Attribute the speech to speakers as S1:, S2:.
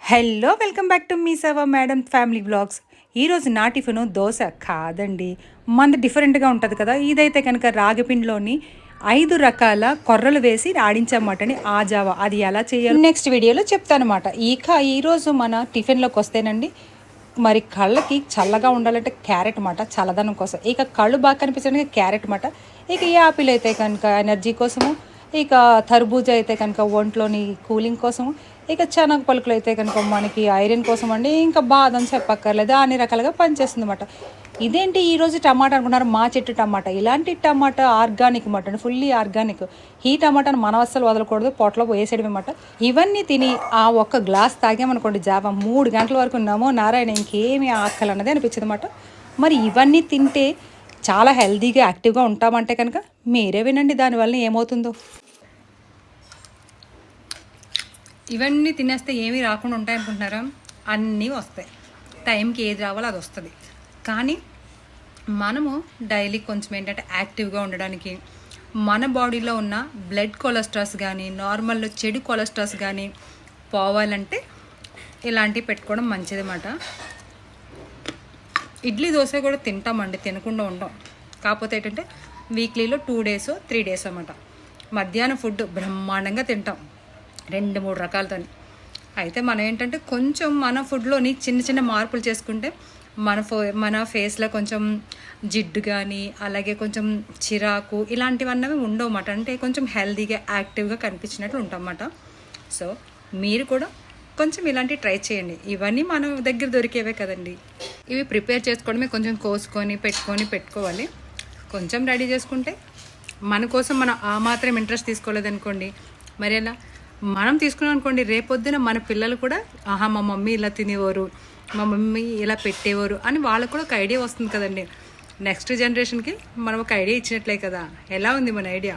S1: Hello welcome back to me సవా madam family blogs. ఈరోజు నా టిఫిన్ దోశ కాదండి, మంది డిఫరెంట్గా ఉంటుంది కదా. ఇదైతే కనుక రాగిపిండిలోని 5 రకాల కొర్రలు వేసి ఆడించమాటని ఆ జావా, అది ఎలా చేయాలో నెక్స్ట్ వీడియోలో చెప్తానమాట. ఈరోజు మన టిఫిన్లోకి వస్తేనండి, మరి కళ్ళకి చల్లగా ఉండాలంటే క్యారెట్ మాట చల్లదనం కోసం, ఇక కళ్ళు బాగా కనిపించడానికి క్యారెట్ మాట, ఇక యాపిల్ అయితే కనుక ఎనర్జీ కోసము, ఇక తర్బూజా అయితే కనుక ఒంట్లోని కూలింగ్ కోసము, ఇక శనగ పలుకులు అయితే కనుక మనకి ఐరన్ కోసం అండి, ఇంకా బాదం చెప్పక్కర్లేదు, అన్ని రకాలుగా పనిచేస్తుంది అన్నమాట. ఇదేంటి ఈరోజు టమాటా అనుకున్నారు, మా చెట్టు టమాటా. ఇలాంటి టమాటా ఆర్గానిక్ అన్నమాట, ఫుల్లీ ఆర్గానిక్. ఈ టమాటాను మనం అస్సలు వదలకూడదు, పొట్టలో వేసేయడం అన్నమాట. ఇవన్నీ తిని ఆ ఒక్క గ్లాస్ తాగామనుకోండి జావా, 3 గంటల వరకు నమో నారాయణ ఇంకేమీ ఆకలి అన్నది అనిపించదు అన్నమాట. మరి ఇవన్నీ తింటే చాలా హెల్తీగా యాక్టివ్గా ఉంటామంటే కనుక మీరే వినండి దానివల్ల ఏమవుతుందో. ఇవన్నీ తినేస్తే ఏమీ రాకుండా ఉంటాయనుకుంటున్నారా? అన్నీ వస్తాయి, టైంకి ఏది రావాలో అది వస్తుంది. కానీ మనము డైలీ కొంచెం ఏంటంటే యాక్టివ్గా ఉండడానికి, మన బాడీలో ఉన్న బ్లడ్ కొలెస్ట్రాల్స్ కానీ నార్మల్ చెడు కొలెస్ట్రాల్స్ కానీ పోవాలంటే ఇలాంటివి పెట్టుకోవడం మంచిదన్నమాట. ఇడ్లీ దోశ కూడా తింటామండి, తినకుండా ఉంటాం. కాకపోతే ఏంటంటే వీక్లీలో 2 days 3 days అన్నమాట. మధ్యాహ్నం ఫుడ్ బ్రహ్మాండంగా తింటాం 2-3 రకాలతో. అయితే మనం ఏంటంటే కొంచెం మన ఫుడ్లోని చిన్న చిన్న మార్పులు చేసుకుంటే మన ఫేస్లో కొంచెం జిడ్డు కానీ అలాగే కొంచెం చిరాకు ఇలాంటివన్నవి ఉండవన్నమాట. అంటే కొంచెం హెల్తీగా యాక్టివ్గా కనిపించినట్లు ఉంటామన్నమాట. సో మీరు కూడా కొంచెం ఇలాంటివి ట్రై చేయండి. ఇవన్నీ మన దగ్గర దొరికేవే కదండి. ఇవి ప్రిపేర్ చేసుకోవడమే, కొంచెం కోసుకొని పెట్టుకోవాలి. కొంచెం రెడీ చేసుకుంటే మన కోసం మనం ఆ మాత్రం ఇంట్రెస్ట్ తీసుకోలేదనుకోండి, మరి ఎలా మనం తీసుకున్నాం అనుకోండి, రేపొద్దున మన పిల్లలు కూడా ఆహా మా మమ్మీ ఇలా తినేవారు, మా మమ్మీ ఇలా పెట్టేవారు అని వాళ్ళకు కూడా ఒక ఐడియా వస్తుంది కదండి. నెక్స్ట్ జనరేషన్కి మనం ఒక ఐడియా ఇచ్చినట్లే కదా. ఎలా ఉంది మన ఐడియా?